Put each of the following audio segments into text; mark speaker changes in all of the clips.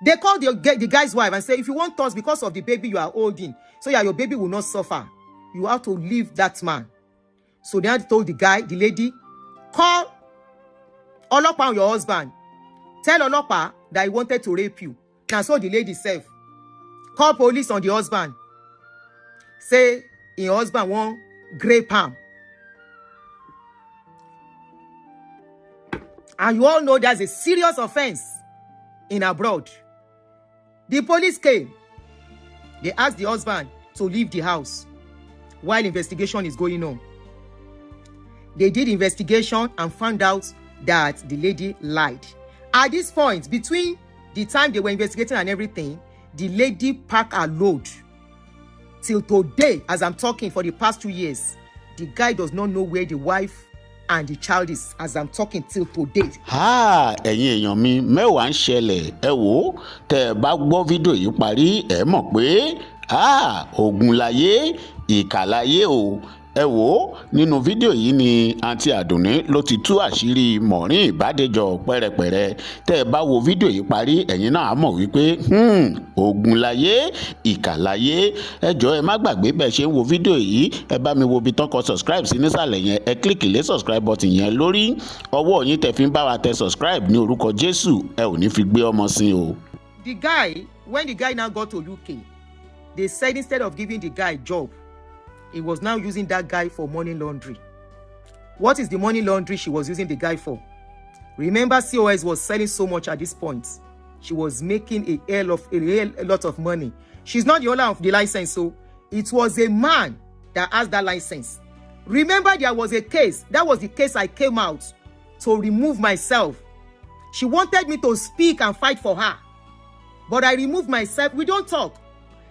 Speaker 1: They called the guy's wife and say, if you want us because of the baby you are holding, so your baby will not suffer, you have to leave that man. So they had told the lady, call Olopa on your husband. Tell Olopa that he wanted to rape you. And so the lady said, call police on the husband. Say your husband won't grape him. And you all know that's a serious offense in abroad. The police came. They asked the husband to leave the house while investigation is going on. They did investigation and found out that the lady lied. At this point, between the time they were investigating and everything, the lady packed her load. Till today, as I'm talking, for the past 2 years, the guy does not know where the wife and the child is, as I'm talking till today.
Speaker 2: Ẹ̀yin èèyàn mi, mẹ́wàá ń ṣẹlẹ̀. Ẹ wò, tẹ́ ẹ bá gbọ́ fídíò yìí parí, ẹ mọ̀ pé ogun láyé, ìkà láyé o. Ẹ wò, nínú fídíò yìí ni Aunty Adunni ló ti tú àṣírí Maureen Badejo pẹ́rẹpẹ̀rẹ. Tẹ́ ẹ bá wo fídíò yìí parí, ẹ̀yin náà á mọ̀ wípé ogun láyé, ìkà láyé. Ẹ jọ̀ọ́ ẹ má gbàgbé bẹ́ẹ̀ ṣe ń wo fídíò yìí, ẹ bá mi wo ibi tán kọ subscribe sí nísàlẹ̀ yẹn, ẹ kílíkì lé subscribe button yẹn lórí. Ọwọ́ yín tẹ́ fi ń bá wa tẹ subscribe ní orúkọ Jésù, ẹ ò ní fi gbé ọmọ sin o.
Speaker 1: The guy, when the guy now got to UK, they said instead of giving the guy a job, he was now using that guy for money laundry. What is the money laundry she was using the guy for? Remember, COS was selling so much at this point. She was making a lot of money. She's not the owner of the license, so it was a man that has that license. Remember, there was a case. That was the case I came out to remove myself. She wanted me to speak and fight for her, but I removed myself. We don't talk.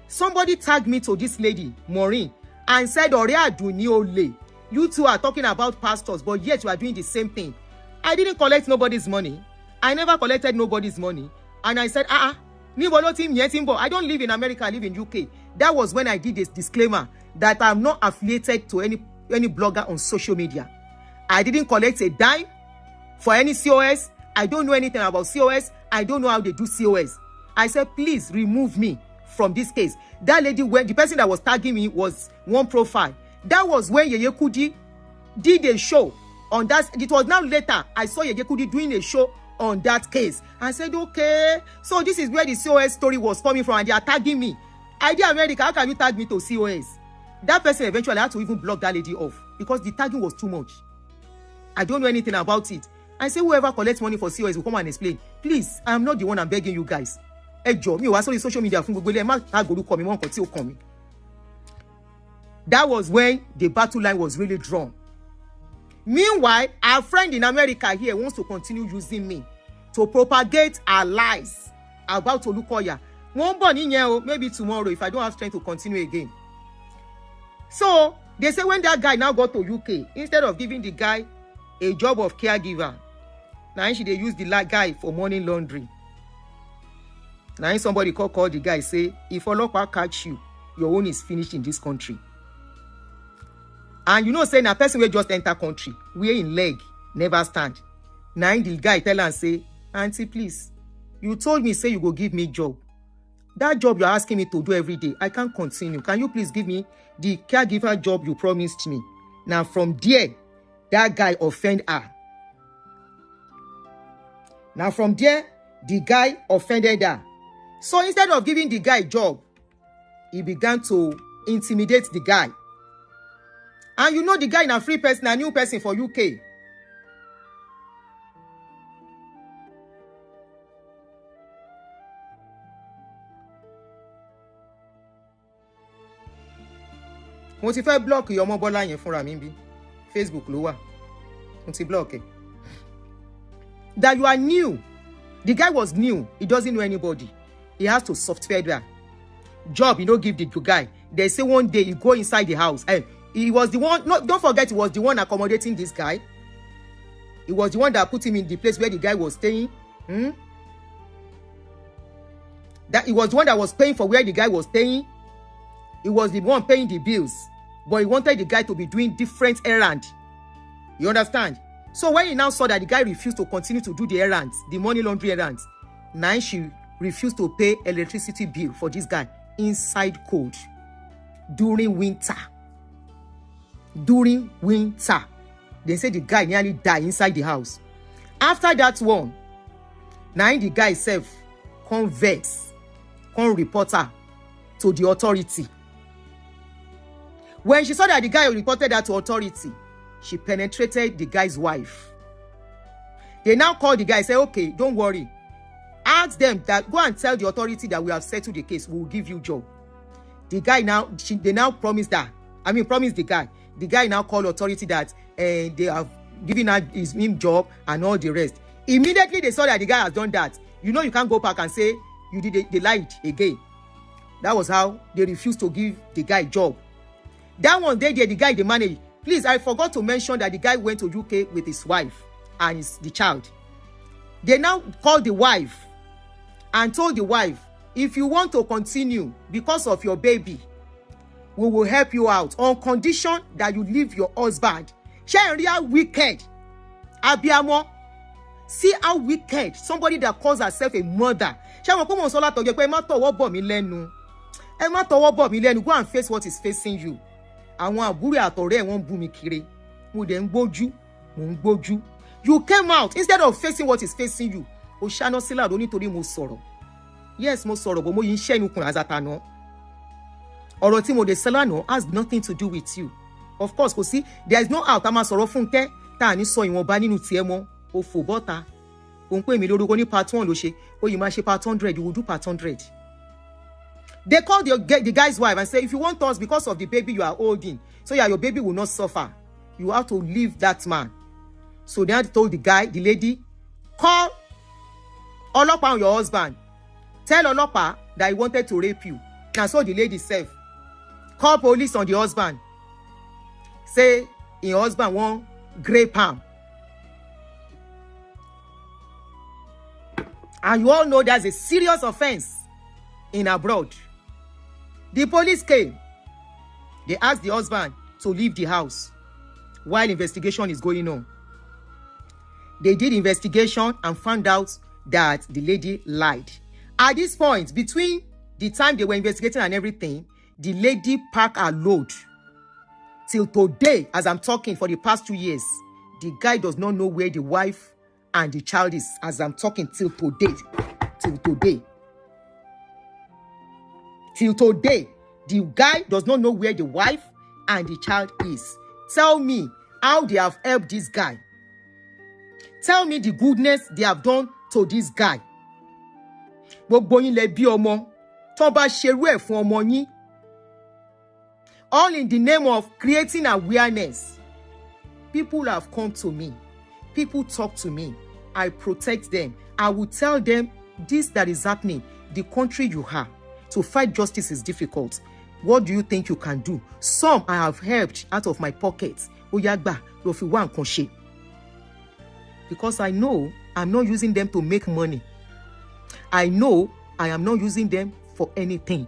Speaker 1: Somebody tagged me to this lady, Maureen, and said, Ore Adunni ole, you two are talking about pastors, but yet you are doing the same thing. I didn't collect nobody's money. I never collected nobody's money. And I said, I don't live in America, I live in UK. That was when I did this disclaimer that I'm not affiliated to any blogger on social media. I didn't collect a dime for any COS. I don't know anything about COS. I don't know how they do COS. I said, please remove me from this case. That lady, when the person that was tagging me was one profile. That was when Yeye Kudi did a show on that. It was now later I saw Yeye Kudi doing a show on that case. I said, okay, so this is where the COS story was coming from, and they are tagging me. I did America, how can you tag me to COS? That person eventually had to even block that lady off because the tagging was too much. I don't know anything about it. I say whoever collects money for COS will come and explain. Please, I am not the one I'm begging you guys. Social media. That was when the battle line was really drawn. Meanwhile, our friend in America here wants to continue using me to propagate our lies about Olukoya. Maybe tomorrow if I don't have strength to continue again. So they say when that guy now got to UK, instead of giving the guy a job of caregiver, now they use the guy for money laundry. Now somebody call the guy, say, if Olopa catch you, your own is finished in this country. And you know, saying a person will just enter country, we in leg, never stand. Now the guy tell and say, Aunty, please, you told me, say you go give me job. That job you're asking me to do every day, I can't continue. Can you please give me the caregiver job you promised me? Now from there, that guy offend her. Now from there, the guy offended her. So instead of giving the guy a job, he began to intimidate the guy. And you know the guy is a free person, a new person for UK. Mo ti fẹ́ block your mobile line fúnra mi bí Facebook ló wà. Mo ti block it. That you are new. The guy was new. He doesn't know anybody. He has to software that job. You don't give the guy. They say one day you go inside the house. And he was the one. No, don't forget, he was the one accommodating this guy. He was the one that put him in the place where the guy was staying. That he was the one that was paying for where the guy was staying. He was the one paying the bills, but he wanted the guy to be doing different errands. You understand? So when he now saw that the guy refused to continue to do the errands, the money laundry errands, now she refused to pay electricity bill for this guy inside cold during winter. During winter. They say the guy nearly died inside the house. After that one, now the guy himself come vex, come report her to the authority. When she saw that the guy reported that to authority, she penetrated the guy's wife. They now call the guy, say, okay, don't worry. Ask them that, go and tell the authority that we have settled the case. We will give you job. The guy now, they now promised that. Promised the guy. The guy now called authority that they have given him job and all the rest. Immediately they saw that the guy has done that. You know you can't go back and say you did they lied again. That was how they refused to give the guy job. That one day the guy they managed. Please, I forgot to mention that the guy went to UK with his wife and the child. They now called the wife and told the wife, if you want to continue because of your baby, we will help you out on condition that you leave your husband. She real wicked. Abiamo. See how wicked somebody that calls herself a mother. She won't come on sola to get ma towo bo mi lenu. E ma towo bo mi lenu. Go and face what is facing you. Àwọn àbúrò àtọ̀rẹ́ wọ́n bú mi kiri. Mo dẹ̀ ń gbójú, mo ń gbójú. You came out instead of facing what is facing you. O ṣáná sílà ló nítorí mo sọ̀rọ̀. Yes, mo sọ̀rọ̀, but mo yìí ń ṣẹ́nu kun àzàtànà. Ọ̀rọ̀ tí mo dé sẹ́lá has nothing to do with you. Of course, kò sí, there is no out. A máa sọ̀rọ̀ Fúnkẹ́ tá a ní sọ ìwọ̀nba nínú tiẹ̀ mọ́. O fò bọ́ta. O ń pè mí lórúkọ ní part 1 ló ṣe. O yìí máa ṣe part 100, you will do part 100. They called the guy's wife and say, if you want us because of the baby you are holding, so your baby will not suffer, you have to leave that man. So they had told the guy, the lady, call Olopa on your husband. Tell Olopa that he wanted to rape you. And so the lady said, call police on the husband. Say, your husband won't grape him. And you all know that's a serious offense in abroad. The police came. They asked the husband to leave the house while investigation is going on. They did investigation and found out that the lady lied. At this point, between the time they were investigating and everything, the lady packed her load. Till today, as I'm talking, for the past 2 years, the guy does not know where the wife and the child is, as I'm talking, till today. Till today. Till today, the guy does not know where the wife and the child is. Tell me how they have helped this guy. Tell me the goodness they have done to this guy. Gbogbo yín lẹ bí ọmọ, tó bá ṣerú ẹ̀ fún ọmọ yín. All in the name of creating awareness. People have come to me. People talk to me. I protect them. I will tell them this that is happening. The country you have. To fight justice is difficult. What do you think you can do? Some I have helped out of my pockets. Oyagba, lo fi wá nǹkan ṣe. Because I know I'm not using them to make money. I know I am not using them for anything.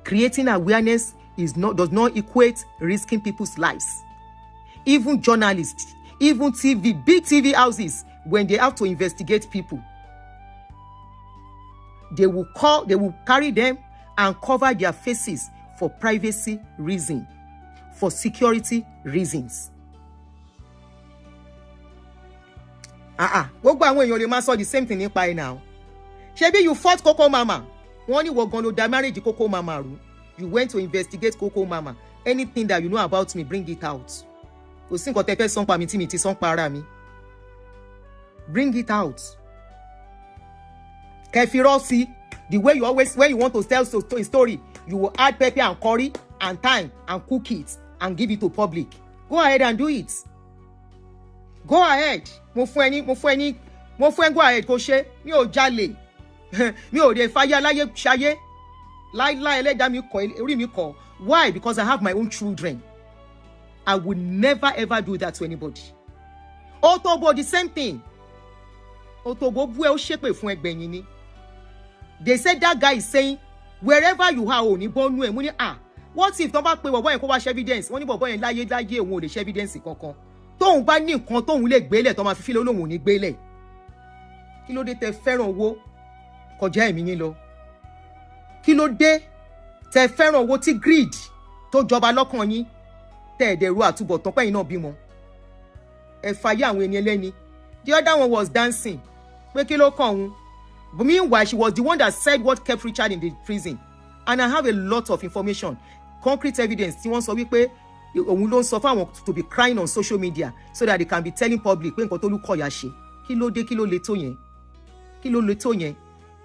Speaker 1: Creating awareness does not equate risking people's lives. Even journalists, even big TV houses, when they have to investigate people, they will carry them and cover their faces for privacy reasons, for security reasons. Gbogbo àwọn èèyàn lè máa sọ the same thing nípa ẹ̀ now. Ṣebí you fought Coco Mama. Wọ́n ní wọ́n gan ló da marriage Coco Mama rú. You went to investigate Coco Mama. Anything that you know about me, bring it out. Kò sí nǹkan tẹ́ fẹ́ sọ pa mi tí mi ti sọ pa ara mi. Bring it out. Kefirossi, the way you always, when you want to tell a story, you will add pepper and curry and thyme and cook it and give it to public. Go ahead and do it. Go ahead. Mo fún go ahead kó ṣe. Mi ò jalè. Mi ò dé fàyà láyé ṣayé. Láíláí ẹlẹ́dàá mi kọ̀, orí mi kọ̀. Why? Because I have my own children. I would never ever do that to anybody. Otobo, the same thing. Otobo bú ẹ ó ṣépè fún ẹgbẹ̀yìn ni. They said that guy is saying, wherever you are, oni bonu e. Mo ní, what if tó bá pé bọ̀bọ́ yẹn kó wá ṣe evidence? Wọ́n ní bọ̀bọ́ yẹn láyé òun ò lè ṣe evidence kankan. Tóun bá ní nǹkan tóun lè gbélẹ̀ tó máa fi fílẹ̀ olóhùn ò ní gbélẹ̀. Kí ló dé tẹ́ fẹ́ràn owó? kọjá ẹ̀mí yín lọ. Kí ló dé tẹ́ fẹ́ràn owó tí greed tó jọba lọ́kàn yín tẹ́ ẹ̀dẹ̀rú àtúbọ̀tán pẹ́yìn náà bímọ. Ẹ fàyè àwọn ẹni ẹlẹ́ni. The other one was dancing. Pé kí ló kàn òun? But meanwhile, she was the one that said what kept Richard in the prison. And I have a lot of information, concrete evidence. Tí wọ́n sọ wípé òun ló ń sọ fáwọn to be crying on social media so that they can be telling public pé nǹkan tó Olúkọ̀yà ṣe. Kí ló dé, kí ló le tó yẹn? Kí ló le tó yẹn?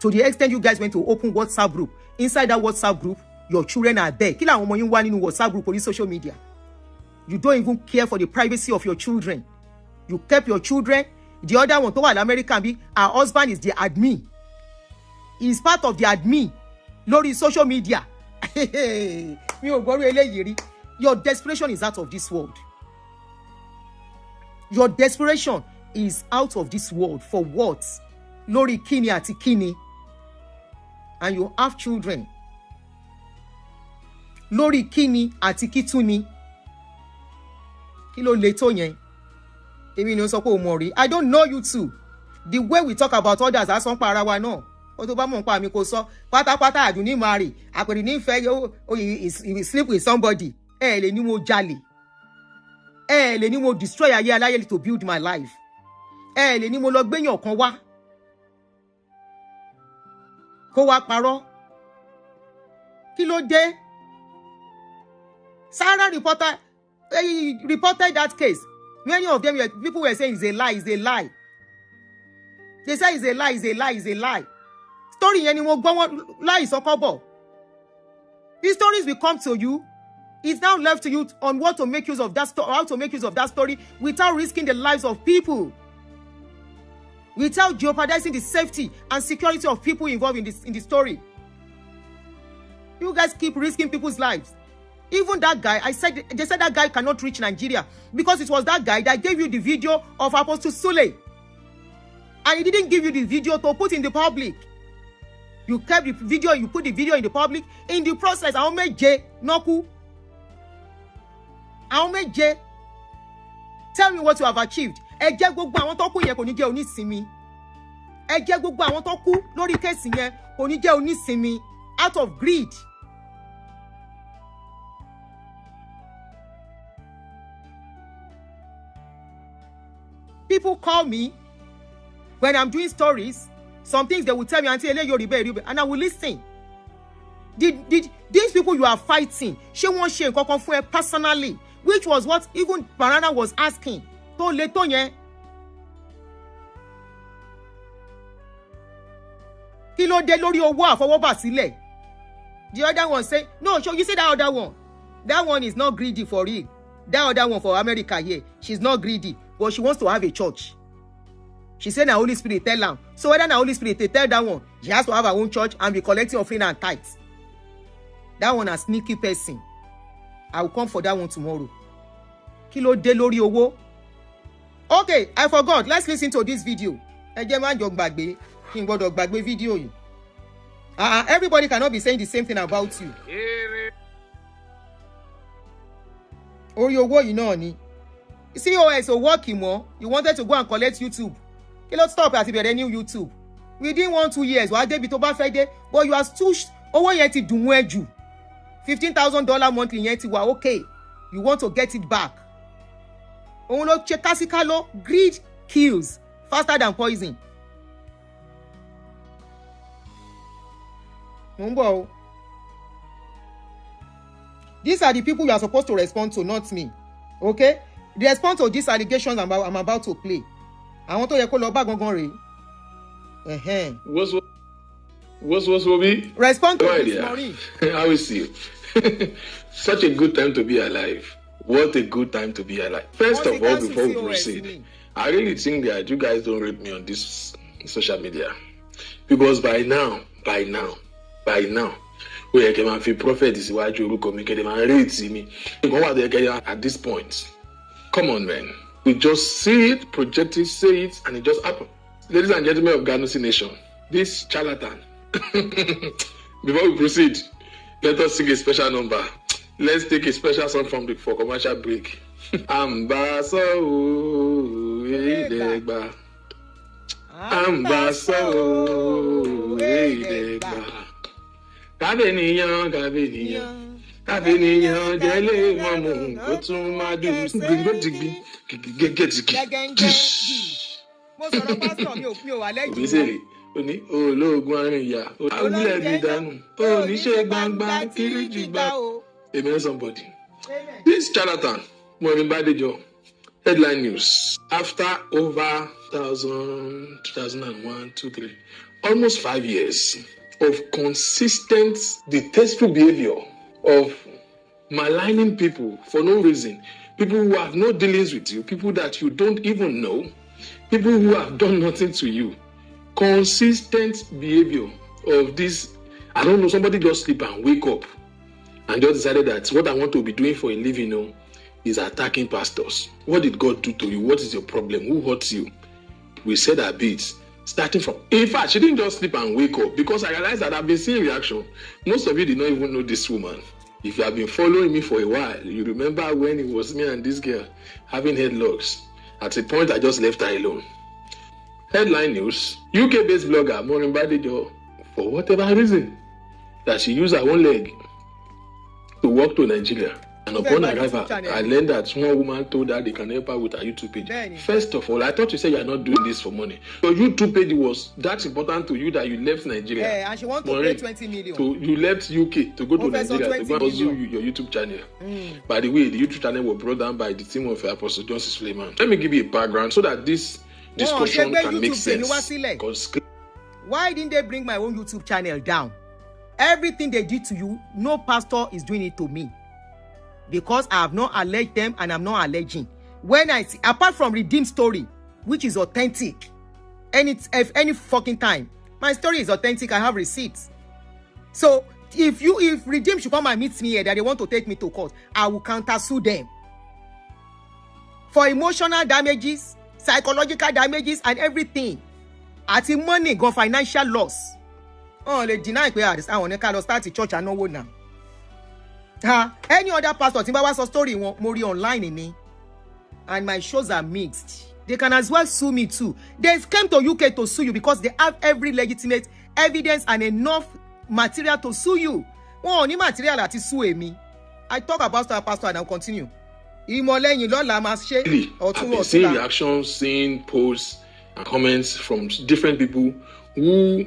Speaker 1: To the extent you guys went to open WhatsApp group. Inside that WhatsApp group, your children are there. Kí làwọn ọmọ yín wá nínú WhatsApp group orí social media? You don't even care for the privacy of your children. You kept your children. The other one tó wà l'America bí, her husband is the admin. He is part of the admin lórí social media. Mi ò gbọ́rú eléyìí rí. Your desperation is out of this world. Your desperation is out of this world. For what? Lórí kíni àti kíni. And you have children. Lórí kíni àti kítúni. Kí ló le tó yẹn? Èmi ni ó sọ pé o mọ̀ rí. I don't know you too. The way we talk about others, a sọ pa ara wa náà. Ó tó bá mọ̀ pa mi kò sọ. Pátápátá Adunni marry. Àpèrè ní fẹ́ you sleep with somebody. Ẹ lè ní mo jalè. Ẹ lè ní mo destroy ayé aláyé to build my life. Ẹ lè ní mo lọ gbéyàn kan wá. Kó wá parọ́. Kí ló dé? Sarah reported that case. Many of them, people were saying it's a lie, it's a lie. They say it's a lie, it's a lie, it's a lie. Story yẹn ni mo gbọ́ wọn lie sọ́kọ́bọ̀. These stories will come to you. It's now left to you on what to make use of that story, how to make use of that story without risking the lives of people, without jeopardizing the safety and security of people involved in the story. You guys keep risking people's lives. Even that guy, they said that guy cannot reach Nigeria because it was that guy that gave you the video of Apostle Sule. And he didn't give you the video to put in the public. You kept the video, you put the video in the public. In the process, àwọn méje Noku. Àwọn méje. Tell me what you have achieved. Ẹ jẹ́ gbogbo àwọn tó kú yẹn kò ní jẹ́ onísinmi. Ẹ jẹ́ gbogbo àwọn tó kú lórí kéèsì yẹn kò ní jẹ́ onísinmi out of greed. People call me when I'm doing stories. Some things they will tell me, Aunty, and I will listen. Did these people you are fighting, she won't share personally, which was what even Banana was asking. To le to yẹn. Kí ló dé lórí owó àfọwọ́bà sílẹ̀? The other one say, no, you see that other one. That one is not greedy for real. That other one for America here, she's not greedy. But she wants to have a church. She said, "Na Holy Spirit tell her." So whether na Holy Spirit they tell that one, she has to have her own church and be collecting offering and tithes. That one a sneaky person. I will come for that one tomorrow. Kí ló dé lórí owó. Okay, I forgot. Let's listen to this video. Ẹ jẹ́ má jọ gbàgbé. Kí n gbọ́dọ̀ gbàgbé video yìí. Everybody cannot be saying the same thing about you. Orí owó yìí náà ni. COS ò work mọ́. You wanted to go and collect YouTube. Kí ló stop àti bẹ̀rẹ̀ new YouTube. Within 1-2 years, wàá débi tó bá fẹ́ dé. But you are too owó yẹn ti dùn ẹ́ jù. $15,000 monthly yẹn ti wà okay. You want to get it back. Òun ló ṣe kásíkálọ́. Greed kills faster than poison. Mo ń bọ̀ o. These are the people you are supposed to respond to, not me. Okay? The response to these allegations I'm about to play. I want to yẹ kó lọ bá gangan rè.
Speaker 3: What's Obi?
Speaker 1: Respond to this, Maureen.
Speaker 3: How is you? Such a good time to be alive. What a good time to be alive. First of all, before we proceed, I really think that you guys don't rate me on this social media. Because by now, we can feel prophet is why you look at me, can rate me. At this point. Come on, man. We just see it, project it, say it, and it just happened. Ladies and gentlemen of Ganusi Nation, this charlatan. Before we proceed, let us sing a special number. Let's take a special song for commercial break. Ambaso, Edegba. Kabeniyan, Jele Mamu, Otumadu, Obisere, Oni, Ológun Àríyá, Awúlẹ̀ bí dànù, Oníṣẹ́ gbangba, Kirijigba. Amen, somebody. This charlatan, Maureen Badejo, headline news. After over 2001, 2, 3, almost 5 years of consistent, distasteful behavior, of maligning people for no reason, people who have no dealings with you, people that you don't even know, people who have done nothing to you. Consistent behavior of this, I don't know, somebody just sleep and wake up and just decided that what I want to be doing for a living is attacking pastors. What did God do to you? What is your problem? Who hurts you? We said our bits. Starting from, in fact, she didn't just sleep and wake up, because I realized that I've been seeing reaction. Most of you did not even know this woman. If you have been following me for a while, you remember when it was me and this girl having headlocks. At a point, I just left her alone. Headline news, UK-based blogger Maureen Badejo, for whatever reason, that she used her own leg to walk to Nigeria. And upon arrival, I learned that one woman told her they can help her with her YouTube page. First of all, I thought you said you are not doing this for money. Your YouTube page was that important to you that you left Nigeria.
Speaker 1: Yeah, and she wants to pay 20 million.
Speaker 3: So you left UK to go to Nigeria to go and pursue your YouTube channel. By the way, the YouTube channel was brought down by the team of Apostle Johnson Suleiman. Let me give you a background so that this discussion can make sense.
Speaker 1: Why didn't they bring my own YouTube channel down? Everything they did to you, no pastor is doing it to me. Because I have not alleged them and I'm not alleging. When I see, apart from Redeemed story, which is authentic, any fucking time, my story is authentic, I have receipts. So if Redeemed should come and meet me here that they want to take me to court, I will counter sue them for emotional damages, psychological damages, and everything. At money, go financial loss. Oh, they deny I want to start a church and no one now. Any other pastor, Timbawa's story more online in me, and my shows are mixed. They can as well sue me too. They came to UK to sue you because they have every legitimate evidence and enough material to sue you. Oh, any material that is sue me. I talk about pastor and I'll continue. I've
Speaker 3: been seeing reactions, seeing posts and comments from different people who,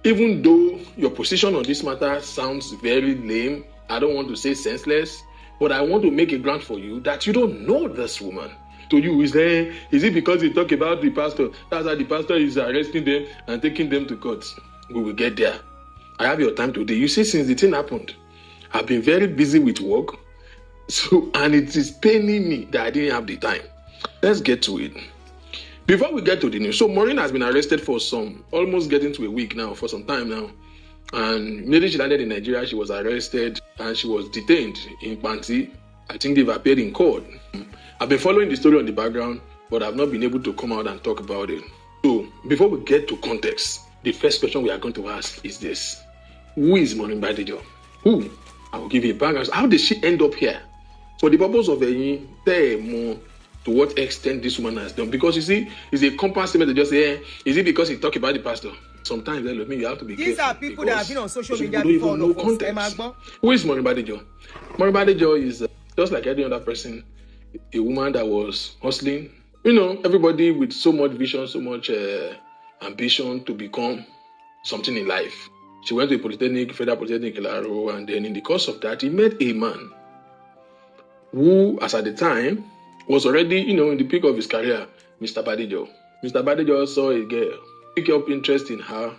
Speaker 3: even though your position on this matter sounds very lame, I don't want to say senseless, but I want to make a grant for you that you don't know this woman. To you, is it because you talk about the pastor? That's why the pastor is arresting them and taking them to court. We will get there. I have your time today. You see, since the thing happened, I've been very busy with work. And it is paining me that I didn't have the time. Let's get to it. Before we get to the news, so Maureen has been arrested for almost getting to a week now, for some time now. And immediately she landed in Nigeria, she was arrested and she was detained in Aunty. I think they've appeared in court. I've been following the story on the background, but I've not been able to come out and talk about it. So before we get to context, the first question we are going to ask is this. Who is Maureen Badejo? Who? I will give you a background. How did she end up here? For the purpose of more to what extent this woman has done. Because you see, it's a compound statement to just say, is it because he talked about the pastor? Sometimes you have to be careful.
Speaker 1: These are people that have been on social media before.
Speaker 3: No context. Who is Maureen Badejo? Maureen Badejo is just like any other person, a woman that was hustling. You know, everybody with so much vision, so much ambition to become something in life. She went to a polytechnic, Federal Polytechnic, Ilaro, and then in the course of that, he met a man who, as at the time, was already, in the peak of his career, Mr. Badejo. Mr. Badejo saw a girl, pick up interest in her,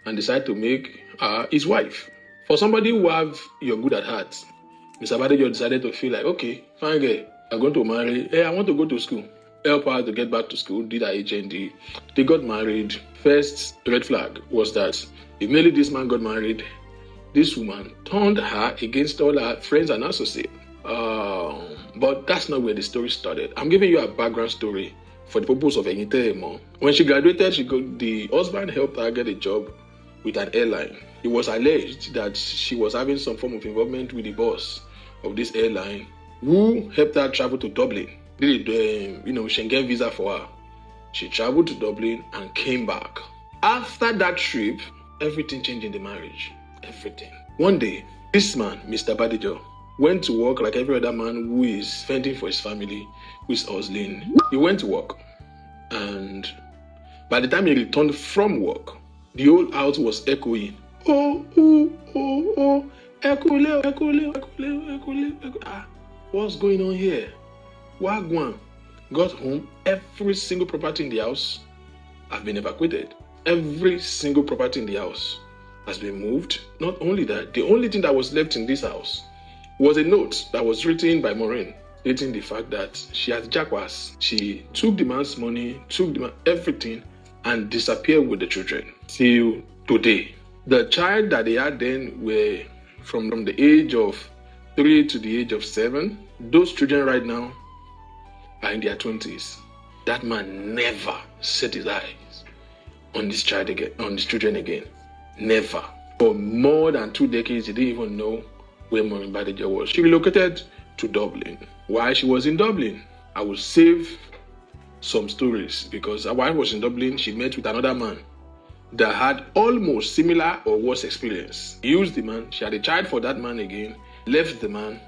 Speaker 3: and decided to make her his wife. For somebody who have you're good at heart, Mr. Badejo decided to feel like, okay, fine girl, I'm going to marry. Hey, I want to go to school. Help her to get back to school, did her HND. They got married. First red flag was that immediately this man got married, this woman turned her against all her friends and associates. But that's not where the story started. I'm giving you a background story for the purpose of Enyitemo. When she graduated, the husband helped her get a job with an airline. It was alleged that she was having some form of involvement with the boss of this airline, who helped her travel to Dublin, did a Schengen visa for her. She traveled to Dublin and came back. After that trip, everything changed in the marriage. Everything. One day, this man, Mr. Badejo, went to work like every other man who is fending for his family, who is hustling. He went to work, and by the time he returned from work, the whole house was echoing. Oh, oh, oh, oh, echo, echo. Ah, what's going on here? Wagwan. Got home, every single property in the house has been evacuated. Every single property in the house has been moved. Not only that, the only thing that was left in this house was a note that was written by Maureen, stating the fact that she had jackwass. She took the man's money, took the man everything, and disappeared with the children. Till today. The child that they had then were from the age of 3 to the age of 7. Those children right now are in their 20s. That man never set his eyes on this child again, on these children again. Never. For more than 2 decades, he didn't even know where Maureen Badejo was. She relocated to Dublin. While she was in Dublin, I will save some stories, because while she was in Dublin, she met with another man that had almost similar or worse experience. He used the man, she had a child for that man again, left the man,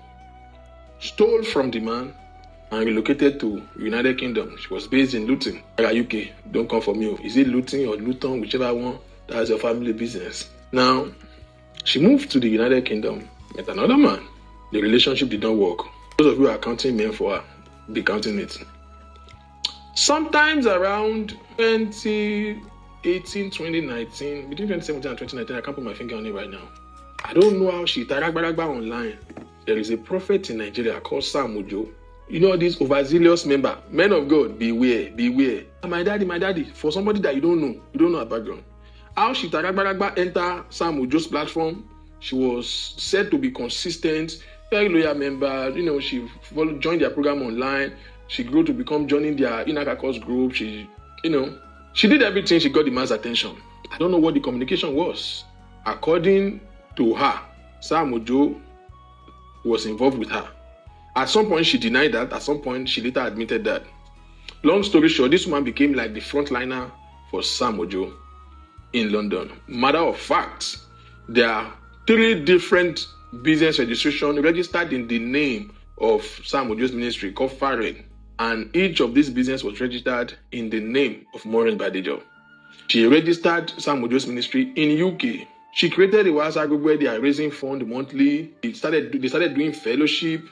Speaker 3: stole from the man, and relocated to United Kingdom. She was based in Luton, UK. Don't come for me. Is it Luton or Luton, whichever one? That's your family business. Now, she moved to the United Kingdom, met another man. The relationship did not work. Those of you who are counting men for her, be counting it. Sometimes around 2018, 2019, between 2017 and 2019, I can't put my finger on it right now. I don't know how she taragbaragba online. There is a prophet in Nigeria called Sam Ojo. You know, this overzealous member, men of God, beware, beware. My daddy, for somebody that you don't know her background. How she taragbaragba enter Sam Ojo's platform, she was said to be consistent, very loyal member. You know, she joined their program online. She grew to become joining their inner caucus group. She did everything. She got the man's attention. I don't know what the communication was. According to her, Sam Ojo was involved with her. At some point, she denied that. At some point, she later admitted that. Long story short, this woman became like the frontliner for Sam Ojo in London. Matter of fact, there are 3 different business registrations registered in the name of Sam Ojo's ministry called Farren. And each of these businesses was registered in the name of Maureen Badejo. She registered Sam Ojo's ministry in UK. She created a WhatsApp group where they are raising funds monthly. They started doing fellowship.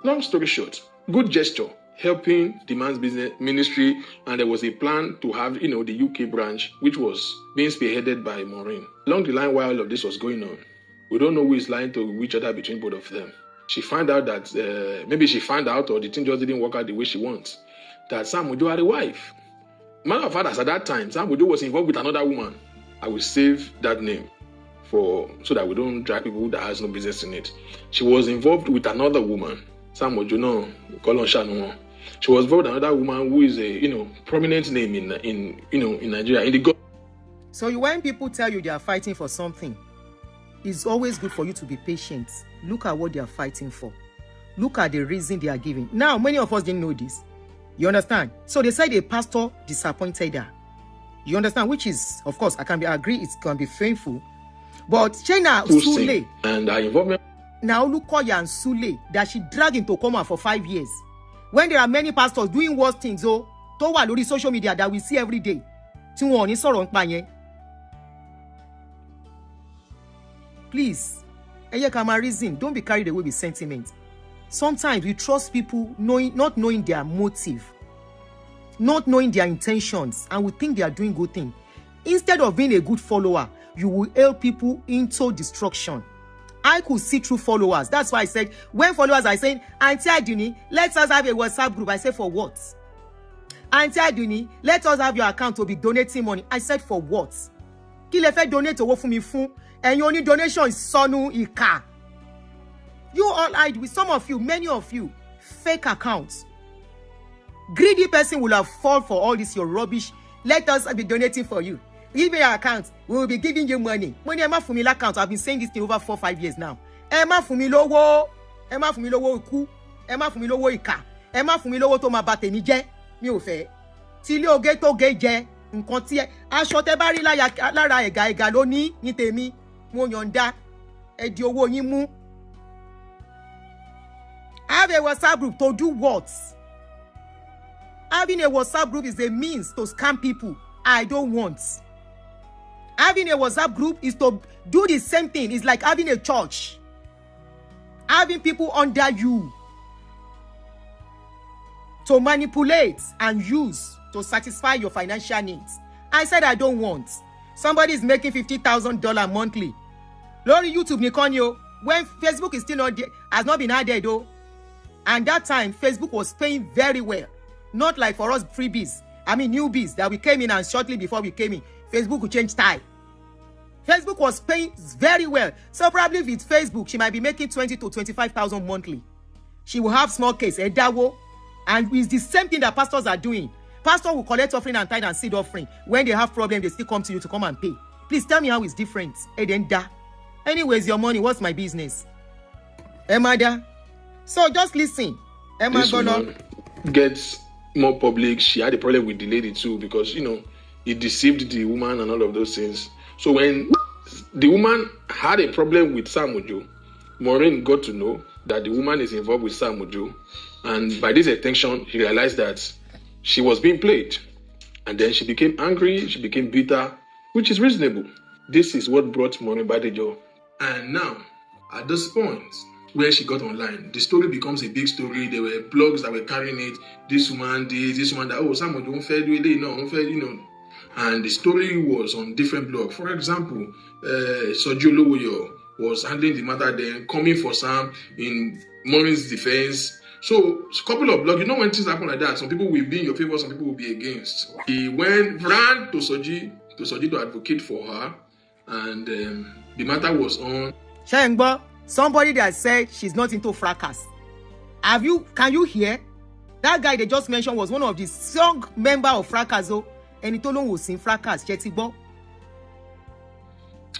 Speaker 3: Long story short, good gesture, helping the man's business ministry, and there was a plan to have, the UK branch, which was being spearheaded by Maureen. Along the line, while all of this was going on, we don't know who is lying to each other between both of them. She found out that, maybe she found out, or the thing just didn't work out the way she wants, that Sam Ojo had a wife. Matter of fact, as at that time, Sam Ojo was involved with another woman. I will save that name so that we don't drag people that has no business in it. She was involved with another woman. Sam Ojo, no, she was involved with another woman who is a prominent name in Nigeria.
Speaker 1: So when people tell you they are fighting for something, it's always good for you to be patient. Look at what they are fighting for. Look at the reason they are giving. Now, many of us didn't know this. You understand? So they said a pastor disappointed her. You understand? Which is, of course, I can agree it can be painful. But Chena Sule
Speaker 3: and her involvement.
Speaker 1: Now Lukoya and Sule that she dragged into coma for 5 years. When there are many pastors doing worse things, to wa lórí social media that we see every day. Tí wọ́n ní sọ̀rọ̀ nípa yẹn. Please, ẹ ká máa reason. Don't be carried away with sentiment. Sometimes we trust people not knowing their motive, not knowing their intentions, and we think they are doing good things. Instead of being a good follower, you will help people into destruction. I could see through followers. That's why I said, when followers are saying, Aunty Adunni, let us have a WhatsApp group. I said, for what? Aunty Adunni, let us have your account to be donating money. I said, for what? Kí lẹ fẹ́ donate owó fún mi fún? And your only donation is sọnù ìkà. You all hide with some of you, many of you, fake accounts. Greedy person will have fallen for all this, your rubbish. Let us be donating for you. Give me your account. We will be giving you money. Money, Emma Fumila account. I've been saying this thing over 4-5 years now. Emma Fumilowo. Emma Fumilowo iku. Emma Fumilowo ika. Emma Fumilowo to ma bate mi je. Mi ò fẹ́. tí ilé oge tó ge jẹ nǹkan tí aṣọ tẹ́ bá rí lára ẹ̀gà ló ní tèmi mo yọ̀ǹda ẹ di owó yín mú. Have a WhatsApp group to do what? Having a WhatsApp group is a means to scam people. I don't want. Having a WhatsApp group is to do the same thing. It's like having a church. Having people under you to manipulate and use to satisfy your financial needs. I said I don't want. Somebody is making $50,000 monthly. Lórí YouTube nìkan ni o. When Facebook is still not there, has not been added though. And that time, Facebook was paying very well. Not like for us freebies. I mean newbies that we came in and shortly before we came in, Facebook would change style. Facebook was paying very well. So probably with Facebook, she might be making 20 to 25,000 monthly. She will have small case, edawo. And it's the same thing that pastors are doing. Pastor will collect offering and tithe and seed offering. When they have problem, they still come to you to come and pay. Please tell me how it's different. Edenda. Anyways, your money, what's my business? Emada. So just listen.
Speaker 3: This woman gets more public. She had a problem with the lady too because, it deceived the woman and all of those things. So when the woman had a problem with Sam Ojo, Maureen got to know that the woman is involved with Sam Ojo. And by this attention, he realized that she was being played. And then she became angry, she became bitter, which is reasonable. This is what brought Maureen Badejo. And now, at this point, where she got online, the story becomes a big story. There were blogs that were carrying it. This woman that, oh, Sam Ojo don't fair, And the story was on different blogs. For example, Sojo Lowoyo was handling the matter then, coming for Sam in Maureen's defense. So, a couple of blogs, when things happen like that, some people will be in your favor, some people will be against. He ran to Soji to advocate for her, and the matter was on.
Speaker 1: Shengbo, somebody that said she's not into fracas. Can you hear? That guy they just mentioned was one of the strong member of Fracaso, and he told him was in fracas.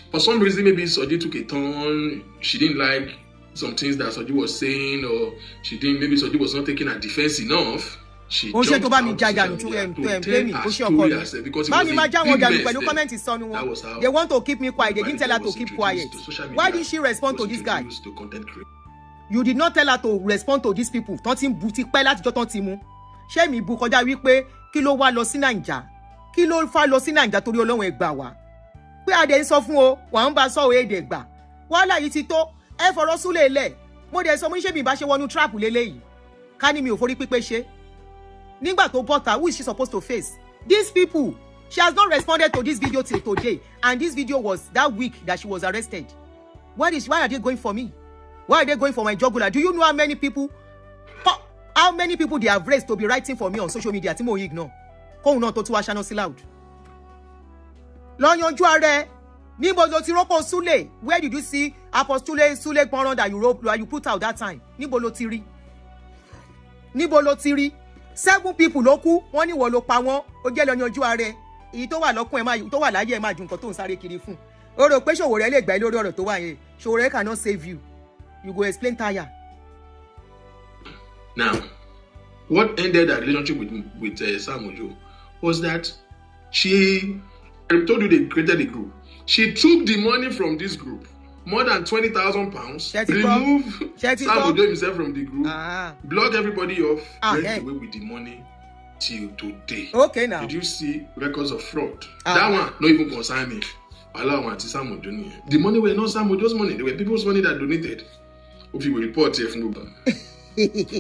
Speaker 3: For some reason, maybe Soji took a turn. She didn't like some things that Soji was saying, or maybe Soji was not taking her defense enough. She jumped out to tell her story herself because it was a big mess.
Speaker 1: They want to keep me quiet. They didn't tell her to keep quiet. Why did she respond to this guy? You did not tell her to respond to these people. Ṣé mi bu kọjá wípé kí ló wá lọ sí Naija? Kí ló fà lọ sí Naija torí Ọlọ́run ẹ gbà wá? Pé adé ń sọ fún o, wà ń bá sọ o èdè gbà. Wàhálà yìí ti tó. Ẹ fọ̀rọ̀ súlẹ̀ lẹ̀. Mo dẹ̀ sọ mo ní ṣé mi bá ṣe wọnú trap lélẹ́yìí. Ká ní mi ò forí pípé ṣe. Nígbà tó bọ́ta, who is she supposed to face? These people. She has not responded to this video till today. And this video was that week that she was arrested. Why are they going for me? Why are they going for my jugular? Do you know how many people they have raised to be writing for me on social media? Tí mo ignore. Kóhun náà tó tún wá ṣáná sí loud. Lọ yanjú ààrẹ. Níbo lo ti rọ́pò Sule? Where did you see Apostle Sule Pọ́nrán that you put out that time? Níbo lo ti rí? Níbo lo ti rí? 7 people ló kú, wọ́n ní wọ́n ló pa wọ́n, ó jẹ́ lọ yanjú ààrẹ. Èyí tó wà lọ́kùn ẹ̀ tó wà láyé ẹ̀ máa ju nǹkan tó ń sáré kiri fún. Ó rò pé Ṣòwòrẹ́ lè gbà lórí ọ̀rọ̀ tó wà yẹn. Ṣòwòrẹ́ cannot save you. You go explain tire.
Speaker 3: Now, what ended her relationship with Sam Ojo was that I told you they created a group. She took the money from this group, more than £20,000, remove Sam Ojo himself from the group, block everybody off, went away with the money till today.
Speaker 1: Okay, now.
Speaker 3: Did you see records of fraud? That one, not even concern me. The money were not Sam Ojo's money. They were people's money that donated. If you will report here from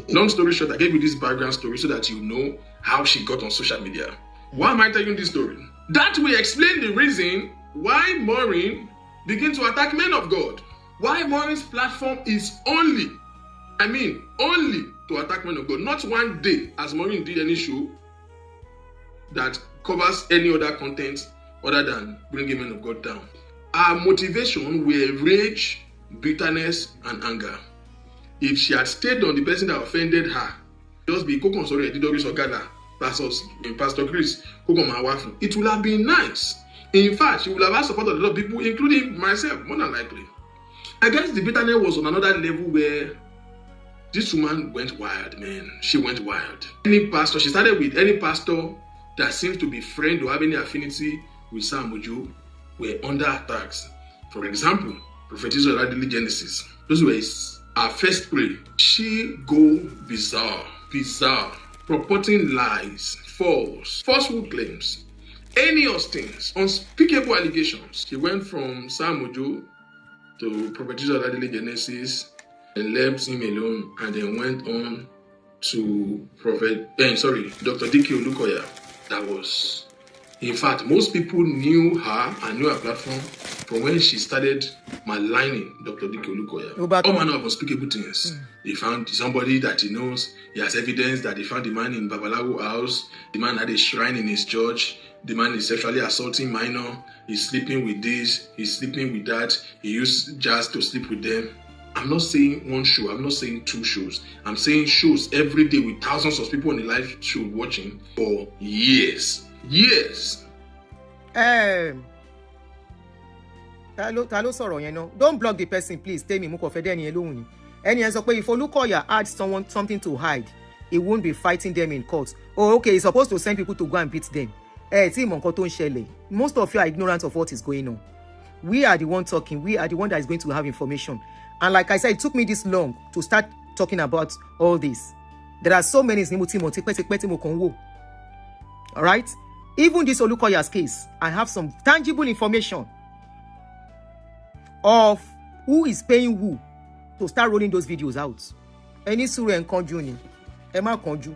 Speaker 3: long story short, I gave you this background story so that you know how she got on social media. Why am I telling you this story? That will explain the reason why Maureen began to attack men of God. Why Maureen's platform is only to attack men of God. Not one day as Maureen did any show that covers any other content other than bringing men of God down. Our motivation were rage, bitterness, and anger. If she had stayed on the person that offended her, just be Kokonsori Edidoris Ogada versus Pastor Chris Kokomawafu, it would have been nice. In fact, she would have had support of a lot of people, including myself, more than likely. I guess the bitterness was on another level where this woman went wild, man. She went wild. She started with any pastor that seems to be friend or have any affinity with Sam Ojo were under attacks. For example, Prophetess Adunni Genesis. Those were our first prey. She go bizarre, purporting lies, falsehood claims, heinous things, unspeakable allegations. She went from Sam Ojo to Prophetess Adunni Genesis and left him alone, and then went on to Dr. Dike Olukoya. That was, in fact, most people knew her and knew her platform from when she started maligning Dr. Dike Olukoya. All manner of unspeakable things. They found somebody that he knows. He has evidence that they found the man in Babalawo house. The man had a shrine in his church. The man is sexually assaulting minor. He's sleeping with this. He's sleeping with that. He used jazz to sleep with them. I'm not saying one show. I'm not saying two shows. I'm saying shows every day with thousands of people on the live show watching for years. Years.
Speaker 1: Ta ló sọ̀rọ̀ yẹn náà? Don't block the person, please. Tell me, mo kò fẹ́ dẹ́ni yẹn lóhùn ni. Ẹni yẹn sọ pé if Olukoya had something to hide, he won't be fighting them in court. Oh, okay, he's supposed to send people to go and beat them. Tí ìmọ̀ nǹkan tó ń ṣẹlẹ̀. Most of you are ignorant of what is going on. We are the one talking. We are the one that is going to have information. And like I said, it took me this long to start talking about all this. There are so many things. All right? Even this Olukoya's case, I have some tangible information of who is paying who to start rolling those videos out. Any suru and conju ni. Emma conju.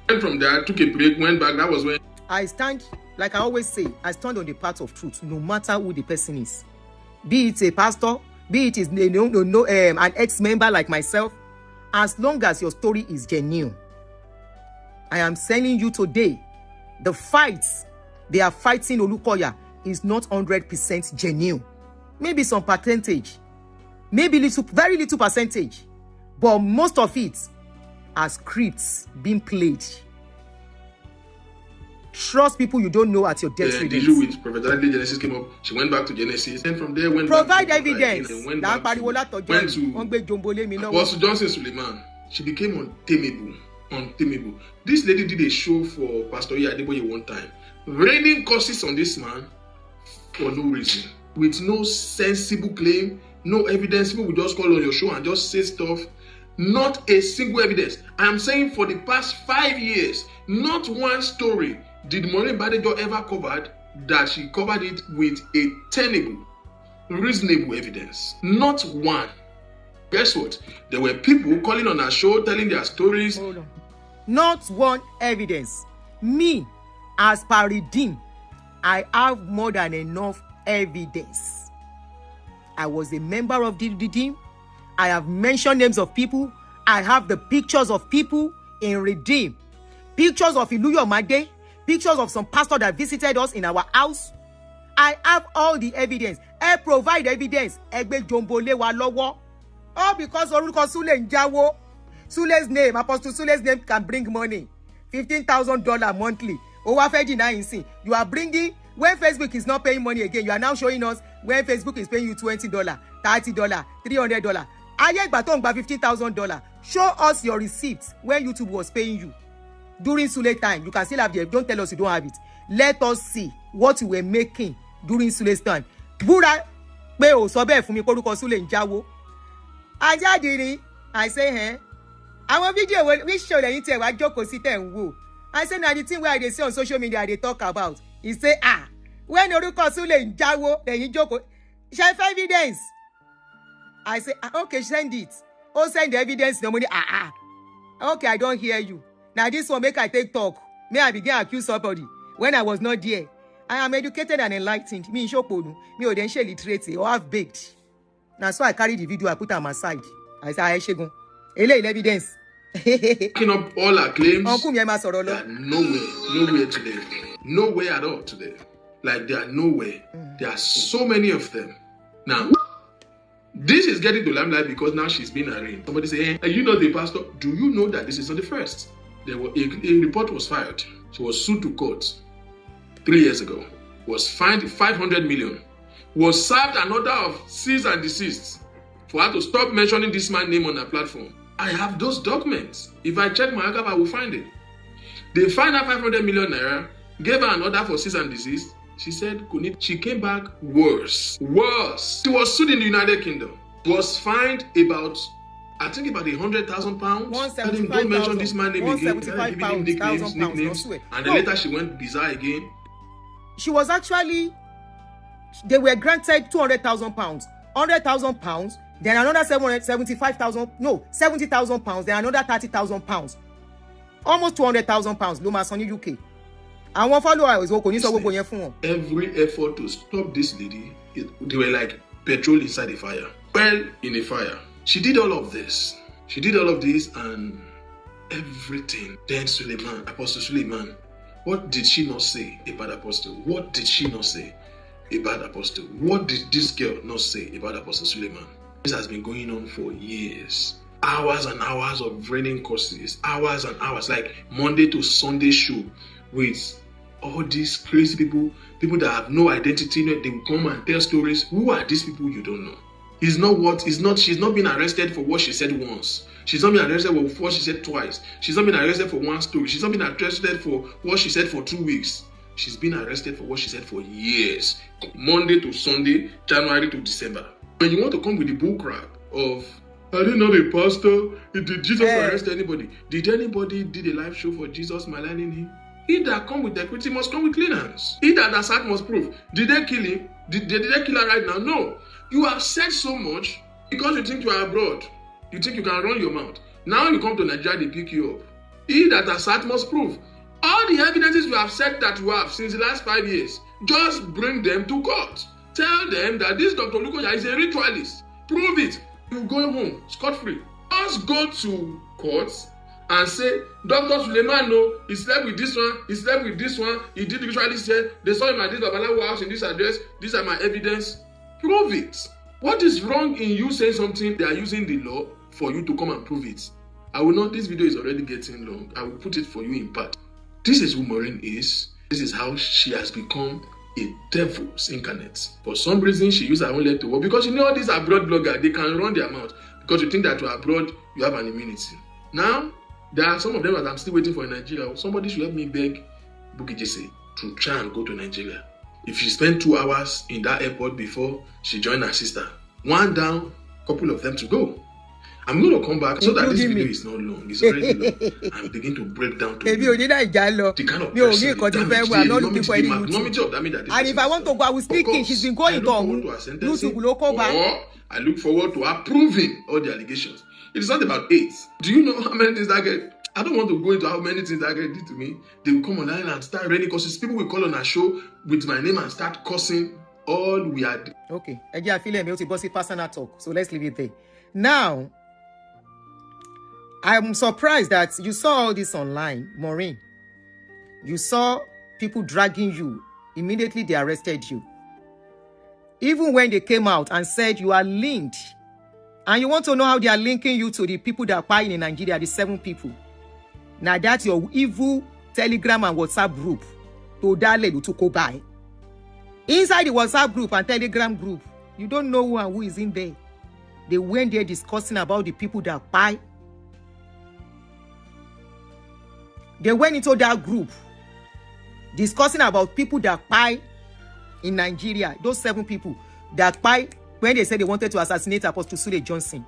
Speaker 3: Went from there, took a break, went back. That was when
Speaker 1: I stand, like I always say, I stand on the path of truth, no matter who the person is. Be it a pastor, be it is an ex-member like myself, as long as your story is genuine. I am telling you today, the fights they are fighting Olukoya is not 100% genuine. Maybe some percentage, maybe very little percentage, but most of it are scripts being played. Trust people you don't know at your death release.
Speaker 3: The issue with Prophet Adunni Genesis came up. She went back to Genesis, and from there went
Speaker 1: provide
Speaker 3: back to
Speaker 1: evidence.
Speaker 3: Went to Apostle Johnson Suleiman. She became untamable. This lady did a show for Pastor Adeboye one time, raining curses on this man for no reason, with no sensible claim, no evidence. People will just call on your show and just say stuff. Not a single evidence. I am saying for the past 5 years, not one story did Maureen Badejo ever covered that she covered it with a tenable, reasonable evidence. Not one. Guess what? There were people calling on her show, telling their stories.
Speaker 1: Hold on. Not one evidence. Me, as per Redeem, I have more than enough evidence. I was a member of the Redeem. I have mentioned names of people. I have the pictures of people in Redeem. Pictures of Iluyomade. Pictures of some pastor that visited us in our house. I have all the evidence. I provide evidence. Egbe jombole wa lowo. All because Oruko Sule Njawo. Sule's name, Apostle Sule's name can bring money. $15,000 monthly. You are bringing, when Facebook is not paying money again, you are now showing us when Facebook is paying you $20, $30, $300. Ayé ìgbà tó ń gba $15,000. Show us your receipts when YouTube was paying you. During Sule time, you can still have the, don't tell us you don't have it. Let us see what you were making during Sule's time. Búra pé o sọ bẹ́ẹ̀ fún mi porúkọ Sule Njawo. Ajáde ni, I say, àwọn video which show lẹ́yìn tí ẹ wá jókòó sí tẹ̀ ń wò. I say na the thing wey I dey see on social media I dey talk about. He say, when orúkọ Sule Njawo lẹ́yìn jókòó, ṣe fẹ́ evidence. I say, okay, send it. Oh, send the evidence. No money. Okay, I don't hear you. Now this one make I take talk. May I begin accuse somebody when I was not there. I am educated and enlightened. Me shoponu. Me odenshe literate or half baked. Now so I carry the video, I put am aside. I say, I shegun. Ele evidence.
Speaker 3: Picking up all our claims.
Speaker 1: Uncle me ma sọ̀rọ̀ lọ.
Speaker 3: They are nowhere today. Nowhere at all today. Like they are nowhere. There are so many of them. Now, this is getting to limelight because now she's been arraigned. Somebody say, hey, are you not the pastor? Do you know that this is not the first? There were a report was filed. She was sued to court 3 years ago. Was fined 500 million. Was served an order of cease and desist for her to stop mentioning this man's name on her platform. I have those documents. If I check my archive, I will find it. They fined her 500 million naira, gave her an order for cease and desist. She said, she came back worse. Worse. She was sued in the United Kingdom. Was fined about, I think about £100,000. Don't mention this man name again. Giving him nicknames. And then later she went bizarre again.
Speaker 1: She was actually, they were granted £200,000, £100,000, then another £70,000, then another £30,000. Almost £200,000 ló máa san ní UK. Àwọn followers kò ní sọ gbogbo yẹn fún wọn.
Speaker 3: Every effort to stop this lady, they were like petrol inside the fire. Well, in a fire. She did all of this. And everything. Then Suleiman, Apostle Suleiman, what did she not say about Apostle? What did she not say about Apostle? What did this girl not say about Apostle Suleiman? This has been going on for years. Hours and hours of raining courses. Hours and hours, like Monday to Sunday show with all these crazy people that have no identity. They will come and tell stories. Who are these people? You don't know. She's not been arrested for what she said once. She's not been arrested for what she said twice. She's not been arrested for one story. She's not been arrested for what she said for 2 weeks. She's been arrested for what she said for years. Monday to Sunday, January to December. When you want to come with the bull crap of, I didn't know the pastor, did Jesus arrest anybody? Did anybody did a live show for Jesus maligning him? He that come with equity must come with clean hands. He that has act must prove. Did they kill him? Did they kill her right now? No. You have said so much because you think you are abroad. You think you can run your mouth. Now you come to Nigeria, they pick you up. He that has act must prove. All the evidences you have said that you have since the last 5 years, just bring them to court. Tell them that this Dr. Lukoya is a ritualist. Prove it. You go home scot-free. Just go to court and say, Dr. Suleiman, no, he slept with this one, he slept with this one, he did ritualist here, they saw him at this Babalawo house in this address, these are my evidence. Prove it. What is wrong in you saying something? They are using the law for you to come and prove it. I will not, this video is already getting long. I will put it for you in part. This is who Maureen is. This is how she has become a devil's incarnate. For some reason, she used her own leg to work. Because you know all these abroad bloggers, they can run their mouth. Because you think that you're abroad, you have an immunity. Now, there are some of them that I'm still waiting for in Nigeria. Somebody should help me beg Bukky Jesse to try and go to Nigeria. If she spent 2 hours in that airport before she joined her sister, one down, couple of them to go. I'm going to come back so that this video is not long. It's already long. I'm beginning to break down to the kind of person, the magnanimity of damage that this
Speaker 1: and if I want to go, I will speak in. She's been going to YouTube.
Speaker 3: I look forward to her proving all the allegations. It is not about 8. Do you know how many things that girl? I don't want to go into how many things that girl did to me. They will come online and start raining curses. People will call on our show with my name and start cursing. All we are.
Speaker 1: Okay, I feel like it's a personal talk, so let's leave it there. Now, I'm surprised that you saw all this online, Maureen. You saw people dragging you. Immediately they arrested you. Even when they came out and said you are linked, and you want to know how they are linking you to the people that are buying in Nigeria, the 7 people. Now that's your evil Telegram and WhatsApp group. To go buy. Inside the WhatsApp group and Telegram group, you don't know who and who is in there. They went there discussing about the people that buy. They went into that group discussing about people that buy in Nigeria. Those 7 people that buy when they said they wanted to assassinate Apostle Sule Johnson.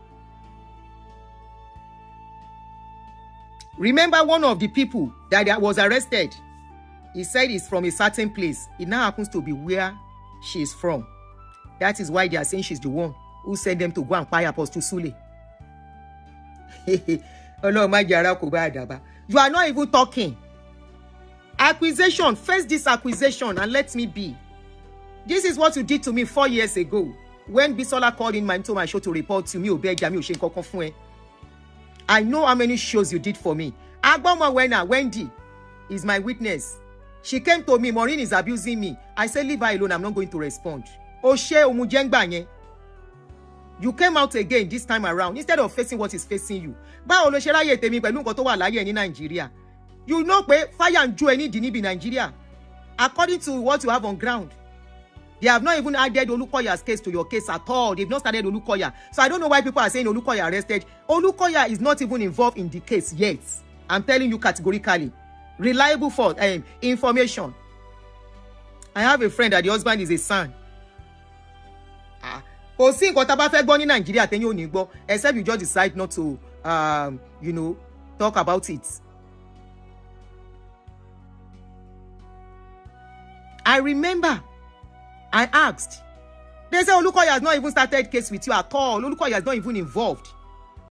Speaker 1: Remember one of the people that was arrested, he said he's from a certain place. It now happens to be where she is from. That is why they are saying she's the one who sent them to go and buy Apostle Sule. You are not even talking. Accusation, face this accusation and let me be. This is what you did to me 4 years ago. When Bisola called in into my show to report to me, I know how many shows you did for me. Agboma Wendy is my witness. She came to me, Maureen is abusing me. I said, leave her alone, I'm not going to respond. You came out again this time around instead of facing what is facing you. You know fire and joy need in Nigeria. According to what you have on ground. They have not even added Olukoya's case to your case at all. They've not started Olukoya. So I don't know why people are saying Olukoya arrested. Olukoya is not even involved in the case yet. I'm telling you categorically. reliable for information. I have a friend that the husband is a son. Kò sí nǹkan tá bá fẹ́ gbọ́ ní Nàìjíríà tẹ́yìn ò ní gbọ́, except you just decide not to talk about it. I remember I asked. They say Olukoya has not even started case with you at all. Olukoya is not even involved.